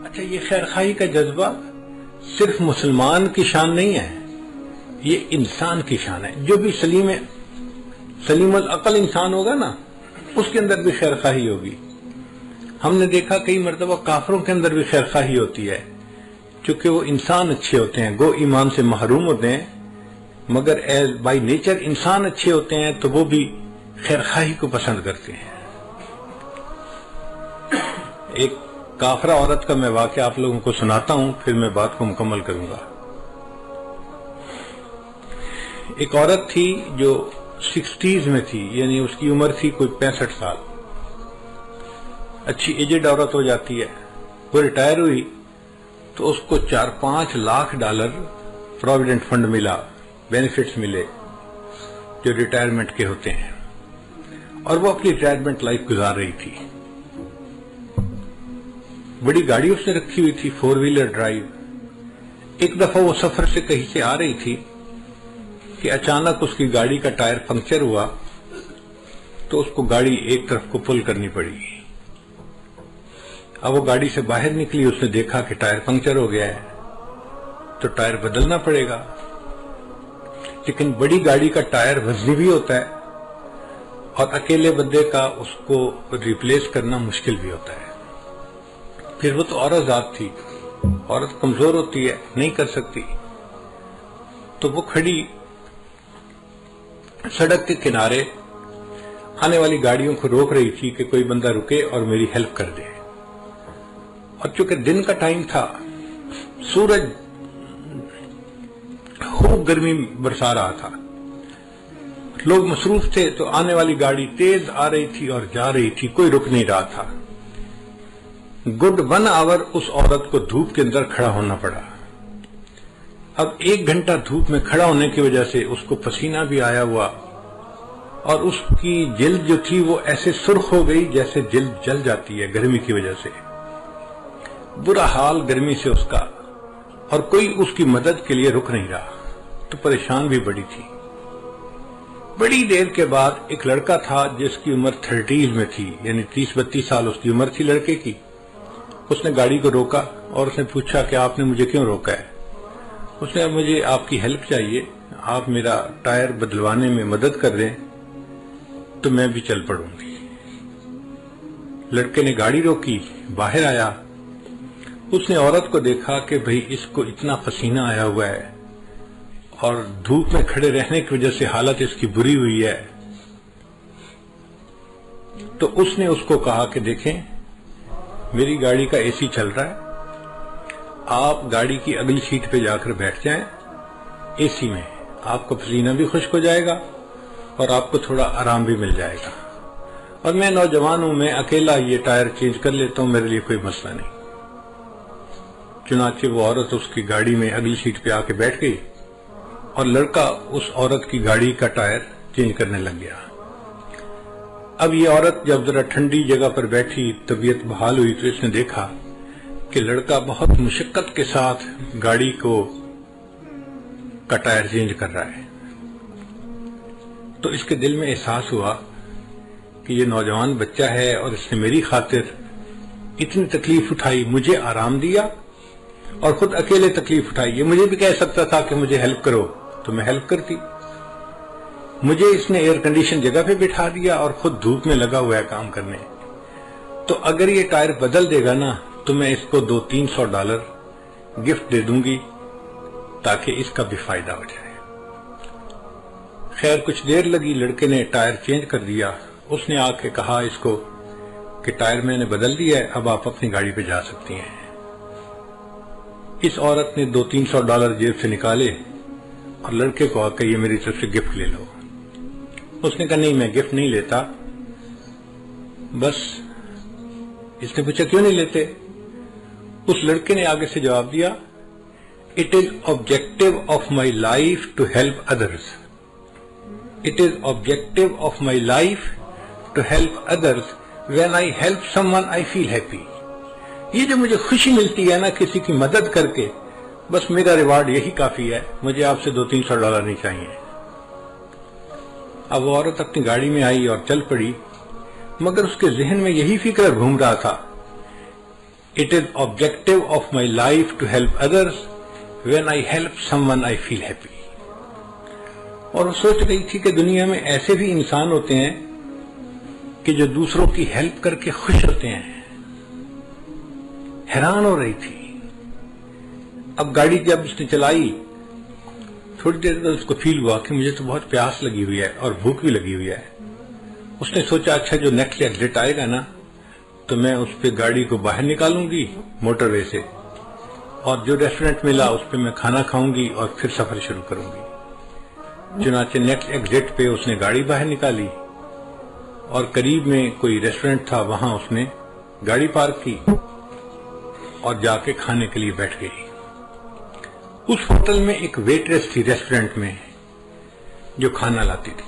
اچھا، یہ خیر خواہی کا جذبہ صرف مسلمان کی شان نہیں ہے، یہ انسان کی شان ہے. جو بھی سلیم العقل انسان ہوگا نا، اس کے اندر بھی خیر خواہی ہوگی. ہم نے دیکھا کئی مرتبہ کافروں کے اندر بھی خیر خواہی ہوتی ہے، چونکہ وہ انسان اچھے ہوتے ہیں، گو ایمان سے محروم ہوتے ہیں، مگر ایز بائی نیچر انسان اچھے ہوتے ہیں تو وہ بھی خیر خواہی کو پسند کرتے ہیں. ایک کافرہ عورت کا میں واقعہ آپ لوگوں کو سناتا ہوں، پھر میں بات کو مکمل کروں گا. ایک عورت تھی جو 60s میں تھی، یعنی اس کی عمر تھی کوئی 65 سال. اچھی ایجڈ عورت ہو جاتی ہے. وہ ریٹائر ہوئی تو اس کو 4-5 لاکھ ڈالر پروویڈنٹ فنڈ ملا، بینیفٹس ملے جو ریٹائرمنٹ کے ہوتے ہیں، اور وہ اپنی ریٹائرمنٹ لائف گزار رہی تھی. بڑی گاڑی اس نے رکھی ہوئی تھی، 4 ویلر ڈرائیو. ایک دفعہ وہ سفر سے کہیں سے آ رہی تھی کہ اچانک اس کی گاڑی کا ٹائر پنکچر ہوا تو اس کو گاڑی ایک طرف کو پل کرنی پڑی. اب وہ گاڑی سے باہر نکلی، اس نے دیکھا کہ ٹائر پنکچر ہو گیا ہے تو ٹائر بدلنا پڑے گا. لیکن بڑی گاڑی کا ٹائر وزنی بھی ہوتا ہے اور اکیلے بندے کا اس کو ریپلیس کرنا مشکل بھی ہوتا ہے. پھر وہ تو عورت ذات تھی، عورت کمزور ہوتی ہے، نہیں کر سکتی. تو وہ کھڑی سڑک کے کنارے آنے والی گاڑیوں کو روک رہی تھی کہ کوئی بندہ رکے اور میری ہیلپ کر دے. اور چونکہ دن کا ٹائم تھا، سورج خوب گرمی برسا رہا تھا، لوگ مصروف تھے، تو آنے والی گاڑی تیز آ رہی تھی اور جا رہی تھی، کوئی رک نہیں رہا تھا. گڈ 1 آور اس عورت کو دھوپ کے اندر کھڑا ہونا پڑا. اب 1 گھنٹہ دھوپ میں کھڑا ہونے کی وجہ سے اس کو پسینہ بھی آیا ہوا، اور اس کی جلد جو تھی وہ ایسے سرخ ہو گئی جیسے جلد جل جاتی ہے گرمی کی وجہ سے. برا حال گرمی سے اس کا، اور کوئی اس کی مدد کے لیے رک نہیں رہا، تو پریشان بھی بڑی تھی. بڑی دیر کے بعد ایک لڑکا تھا جس کی عمر 30s میں تھی، یعنی 30-32 سال اس کی عمر تھی لڑکے کی. اس نے گاڑی کو روکا اور اس نے پوچھا کہ آپ نے مجھے کیوں روکا ہے؟ اس نے مجھے آپ کی ہیلپ چاہیے، آپ میرا ٹائر بدلوانے میں مدد کر دیں تو میں بھی چل پڑوں گی. لڑکے نے گاڑی روکی، باہر آیا. اس نے عورت کو دیکھا کہ بھئی اس کو اتنا پسینہ آیا ہوا ہے اور دھوپ میں کھڑے رہنے کی وجہ سے حالت اس کی بری ہوئی ہے. تو اس نے اس کو کہا کہ دیکھیں، میری گاڑی کا اے سی چل رہا ہے، آپ گاڑی کی اگلی سیٹ پہ جا کر بیٹھ جائیں اے سی میں، آپ کا پسینہ بھی خشک ہو جائے گا اور آپ کو تھوڑا آرام بھی مل جائے گا. اور میں نوجوان ہوں، میں اکیلا یہ ٹائر چینج کر لیتا ہوں، میرے لیے کوئی مسئلہ نہیں. چنانچہ وہ عورت اس کی گاڑی میں اگلی سیٹ پہ آ کے بیٹھ گئی اور لڑکا اس عورت کی گاڑی کا ٹائر چینج کرنے لگ گیا. اب یہ عورت جب ذرا ٹھنڈی جگہ پر بیٹھی، طبیعت بحال ہوئی، تو اس نے دیکھا کہ لڑکا بہت مشقت کے ساتھ گاڑی کا ٹائر چینج کر رہا ہے. تو اس کے دل میں احساس ہوا کہ یہ نوجوان بچہ ہے اور اس نے میری خاطر اتنی تکلیف اٹھائی، مجھے آرام دیا اور خود اکیلے تکلیف اٹھائی. یہ مجھے بھی کہہ سکتا تھا کہ مجھے ہیلپ کرو تو میں ہیلپ کرتی. مجھے اس نے ایئر کنڈیشن جگہ پہ بٹھا دیا اور خود دھوپ میں لگا ہوا ہے کام کرنے. تو اگر یہ ٹائر بدل دے گا نا تو میں اس کو $200-300 گفٹ دے دوں گی تاکہ اس کا بھی فائدہ ہو جائے. خیر کچھ دیر لگی، لڑکے نے ٹائر چینج کر دیا. اس نے آ کے کہا اس کو کہ ٹائر میں نے بدل دیا ہے، اب آپ اپنی گاڑی پہ جا سکتی ہیں. اس عورت نے $200-300 جیب سے نکالے اور لڑکے کو آ کے یہ میری طرف سے گفٹ لے لو. اس نے کہا نہیں، میں گفٹ نہیں لیتا. بس اس نے پوچھا کیوں نہیں لیتے؟ اس لڑکے نے آگے سے جواب دیا، it is objective of my life to help others. It is objective of my life to help others. When I help someone I feel happy. یہ جو مجھے خوشی ملتی ہے نا کسی کی مدد کر کے، بس میرا ریوارڈ یہی کافی ہے، مجھے آپ سے $200-300 نہیں چاہیے. اب وہ عورت اپنی گاڑی میں آئی اور چل پڑی، مگر اس کے ذہن میں یہی فکر گھوم رہا تھا، It is objective of my life to help others. When I help someone, I feel happy. اور وہ سوچ رہی تھی کہ دنیا میں ایسے بھی انسان ہوتے ہیں کہ جو دوسروں کی ہیلپ کر کے خوش ہوتے ہیں. حیران ہو رہی تھی. اب گاڑی جب اس نے چلائی تھوڑی دیر بعد اس کو فیل ہوا کہ مجھے تو بہت پیاس لگی ہوئی ہے اور بھوک بھی لگی ہوئی ہے. اس نے سوچا اچھا جو نیکسٹ ایگزٹ آئے گا نا تو میں اس پہ گاڑی کو باہر نکالوں گی موٹر وے سے, اور جو ریسٹورینٹ ملا اس پہ میں کھانا کھاؤں گی اور پھر سفر شروع کروں گی. چنانچہ نیکسٹ ایگزٹ پہ اس نے گاڑی باہر نکالی اور قریب میں کوئی ریسٹورینٹ تھا, وہاں اس نے گاڑی پارک کی اور جا کے کھانے کے لیے بیٹھ گئی. اس ہوٹل میں ایک ویٹریس تھی ریسٹورینٹ میں جو کھانا لاتی تھی.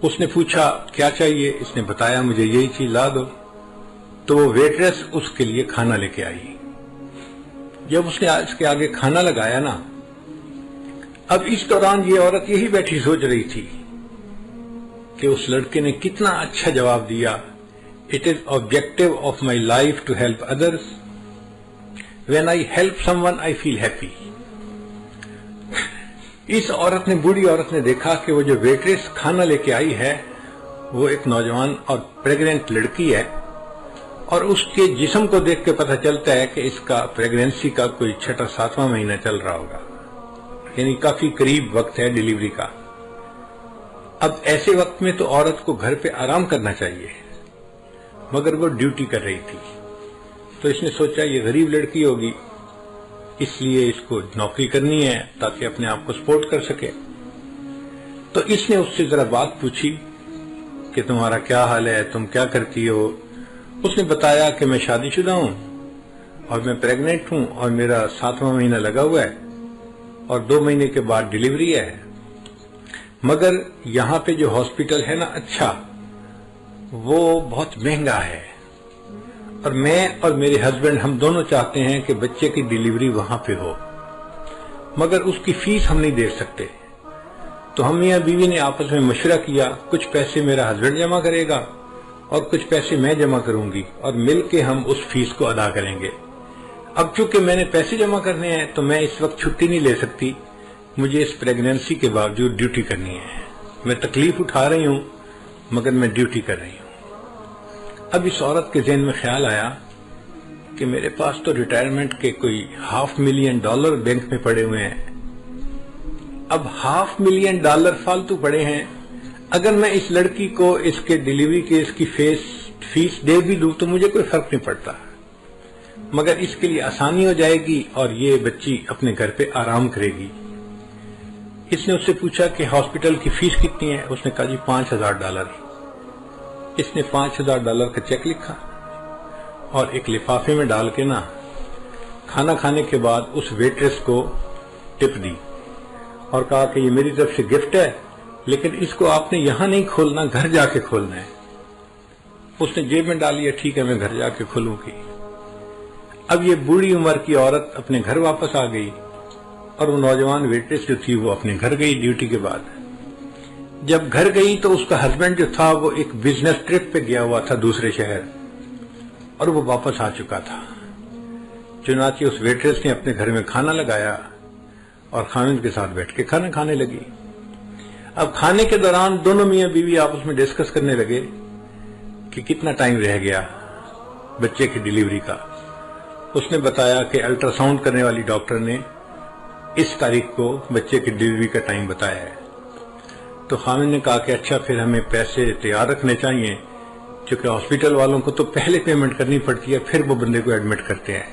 اس نے پوچھا کیا چاہیے, اس نے بتایا مجھے یہی چیز لا دو. تو وہ ویٹریس اس کے لیے کھانا لے کے آئی. جب اس نے اس کے آگے کھانا لگایا نا, اب اس دوران یہ عورت یہی بیٹھی سوچ رہی تھی کہ اس لڑکے نے کتنا اچھا جواب دیا. It is objective of my life to help others. When I help someone, I feel happy. اس عورت نے, بوڑھی عورت نے دیکھا کہ وہ جو ویٹریس کھانا لے کے آئی ہے وہ ایک نوجوان اور پریگننٹ لڑکی ہے, اور اس کے جسم کو دیکھ کے پتہ چلتا ہے کہ اس کا پریگننسی کا کوئی 6واں مہینہ چل رہا ہوگا, یعنی کافی قریب وقت ہے ڈیلیوری کا. اب ایسے وقت میں تو عورت کو گھر پہ آرام کرنا چاہیے, مگر وہ ڈیوٹی کر رہی تھی. تو اس نے سوچا یہ غریب لڑکی ہوگی, اس لیے اس کو نوکری کرنی ہے تاکہ اپنے آپ کو سپورٹ کر سکے. تو اس نے اس سے ذرا بات پوچھی کہ تمہارا کیا حال ہے, تم کیا کرتی ہو. اس نے بتایا کہ میں شادی شدہ ہوں اور میں پریگننٹ ہوں اور میرا 7واں مہینہ لگا ہوا ہے اور 2 مہینے کے بعد ڈیلیوری ہے, مگر یہاں پہ جو ہاسپٹل ہے نا اچھا وہ بہت مہنگا ہے, اور میں اور میرے ہسبینڈ ہم دونوں چاہتے ہیں کہ بچے کی ڈیلیوری وہاں پہ ہو, مگر اس کی فیس ہم نہیں دے سکتے. تو ہم میاں بیوی نے آپس میں مشورہ کیا, کچھ پیسے میرا ہسبینڈ جمع کرے گا اور کچھ پیسے میں جمع کروں گی, اور مل کے ہم اس فیس کو ادا کریں گے. اب چونکہ میں نے پیسے جمع کرنے ہیں تو میں اس وقت چھٹی نہیں لے سکتی, مجھے اس پریگننسی کے باوجود ڈیوٹی کرنی ہے. میں تکلیف اٹھا رہی ہوں مگر میں ڈیوٹی کر رہی ہوں. اب اس عورت کے ذہن میں خیال آیا کہ میرے پاس تو ریٹائرمنٹ کے کوئی $500,000 بینک میں پڑے ہوئے ہیں. اب $500,000 فالتو پڑے ہیں, اگر میں اس لڑکی کو اس کے ڈیلیوری کے اس کی فیس دے بھی دوں تو مجھے کوئی فرق نہیں پڑتا, مگر اس کے لیے آسانی ہو جائے گی اور یہ بچی اپنے گھر پہ آرام کرے گی. اس نے اس سے پوچھا کہ ہاسپٹل کی فیس کتنی ہے. اس نے کہا جی $5,000. اس نے $5,000 کا چیک لکھا اور ایک لفافے میں ڈال کے نا کھانا کھانے کے بعد اس ویٹریس کو ٹپ دی اور کہا کہ یہ میری طرف سے گفٹ ہے, لیکن اس کو آپ نے یہاں نہیں کھولنا, گھر جا کے کھولنا ہے. اس نے جیب میں ڈال لیا, ٹھیک ہے میں گھر جا کے کھولوں گی. اب یہ بوڑھی عمر کی عورت اپنے گھر واپس آ گئی اور وہ نوجوان ویٹریس جو تھی وہ اپنے گھر گئی ڈیوٹی کے بعد. جب گھر گئی تو اس کا ہسبینڈ جو تھا وہ ایک بزنس ٹرپ پہ گیا ہوا تھا دوسرے شہر, اور وہ واپس آ چکا تھا. چنانچہ اس ویٹریس نے اپنے گھر میں کھانا لگایا اور خاوند کے ساتھ بیٹھ کے کھانا کھانے لگی. اب کھانے کے دوران دونوں میاں بیوی آپس میں ڈسکس کرنے لگے کہ کتنا ٹائم رہ گیا بچے کی ڈیلیوری کا. اس نے بتایا کہ الٹرا ساؤنڈ کرنے والی ڈاکٹر نے اس تاریخ کو بچے کی ڈیلیوری کا ٹائم بتایا ہے. تو خاوند نے کہا کہ اچھا پھر ہمیں پیسے تیار رکھنے چاہیے, چونکہ ہاسپٹل والوں کو تو پہلے پیمنٹ کرنی پڑتی ہے پھر وہ بندے کو ایڈمٹ کرتے ہیں.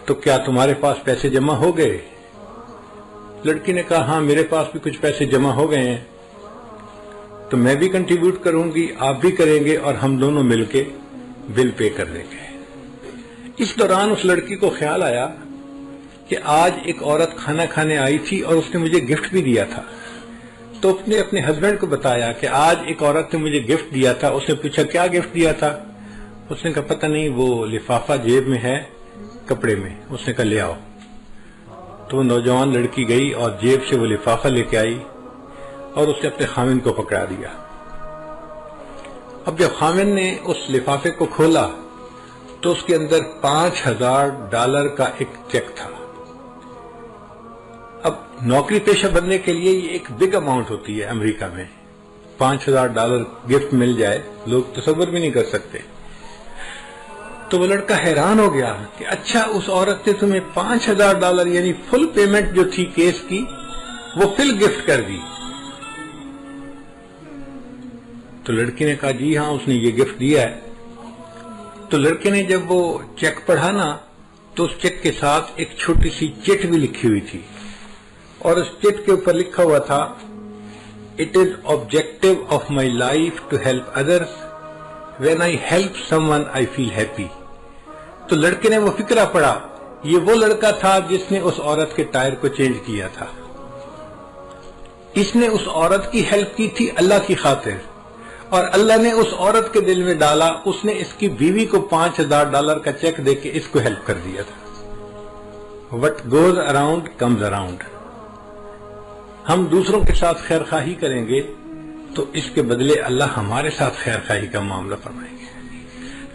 تو کیا تمہارے پاس پیسے جمع ہو گئے؟ لڑکی نے کہا ہاں میرے پاس بھی کچھ پیسے جمع ہو گئے ہیں, تو میں بھی کنٹریبیوٹ کروں گی, آپ بھی کریں گے, اور ہم دونوں مل کے بل پے کر دیں گے. اس دوران اس لڑکی کو خیال آیا کہ آج ایک عورت کھانا کھانے آئی تھی اور اس نے مجھے گفٹ بھی دیا تھا. تو اس نے اپنے ہسبینڈ کو بتایا کہ آج ایک عورت نے مجھے گفٹ دیا تھا. اس نے پوچھا کیا گفٹ دیا تھا؟ اس نے کہا پتہ نہیں, وہ لفافہ جیب میں ہے کپڑے میں. اس نے کہا لے آؤ. تو وہ نوجوان لڑکی گئی اور جیب سے وہ لفافہ لے کے آئی اور اس نے اپنے خاوند کو پکڑا دیا. اب جب خاوند نے اس لفافے کو کھولا تو اس کے اندر $5000 کا ایک چیک تھا۔ اب نوکری پیشہ بننے کے لیے یہ ایک بگ اماؤنٹ ہوتی ہے امریکہ میں، $5000 گفٹ مل جائے، لوگ تصور بھی نہیں کر سکتے۔ تو وہ لڑکا حیران ہو گیا کہ اچھا اس عورت نے تمہیں $5000 یعنی فل پیمنٹ جو تھی کیس کی وہ فل گفٹ کر دی۔ تو لڑکی نے کہا جی ہاں اس نے یہ گفٹ دیا ہے۔ تو لڑکے نے جب وہ چیک پڑھا نا تو اس چیک کے ساتھ ایک چھوٹی سی چٹ بھی لکھی ہوئی تھی، اور اس چٹ کے اوپر لکھا ہوا تھا "It is objective of my life to help others. When I help someone I feel happy." تو لڑکے نے وہ فقرہ پڑھا، یہ وہ لڑکا تھا جس نے اس عورت کے ٹائر کو چینج کیا تھا۔ اس نے اس عورت کی ہیلپ کی تھی اللہ کی خاطر، اور اللہ نے اس عورت کے دل میں ڈالا، اس نے اس کی بیوی کو $5000 کا چیک دے کے اس کو ہیلپ کر دیا تھا۔ What goes around comes around۔ ہم دوسروں کے ساتھ خیر خواہی کریں گے تو اس کے بدلے اللہ ہمارے ساتھ خیر خواہی کا معاملہ فرمائیں گے۔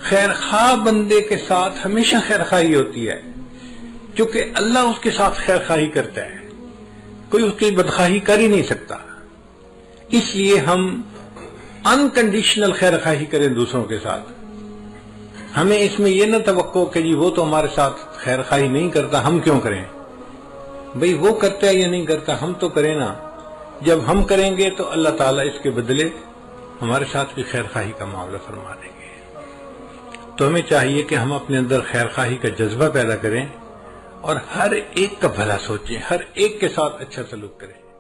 خیر خواہ بندے کے ساتھ ہمیشہ خیر خواہی ہوتی ہے، کیونکہ اللہ اس کے ساتھ خیر خواہی کرتا ہے، کوئی اس کی بدخواہی کر ہی نہیں سکتا۔ اس لیے ہم انکنڈیشنل خیر خواہی کریں دوسروں کے ساتھ۔ ہمیں اس میں یہ نہ توقع کہ جی وہ تو ہمارے ساتھ خیر خواہی نہیں کرتا، ہم کیوں کریں؟ بھئی وہ کرتا ہے یا نہیں کرتا، ہم تو کریں نا۔ جب ہم کریں گے تو اللہ تعالیٰ اس کے بدلے ہمارے ساتھ بھی خیر خواہی کا معاملہ فرما دیں گے۔ تو ہمیں چاہیے کہ ہم اپنے اندر خیر خواہی کا جذبہ پیدا کریں اور ہر ایک کا بھلا سوچیں، ہر ایک کے ساتھ اچھا سلوک کریں۔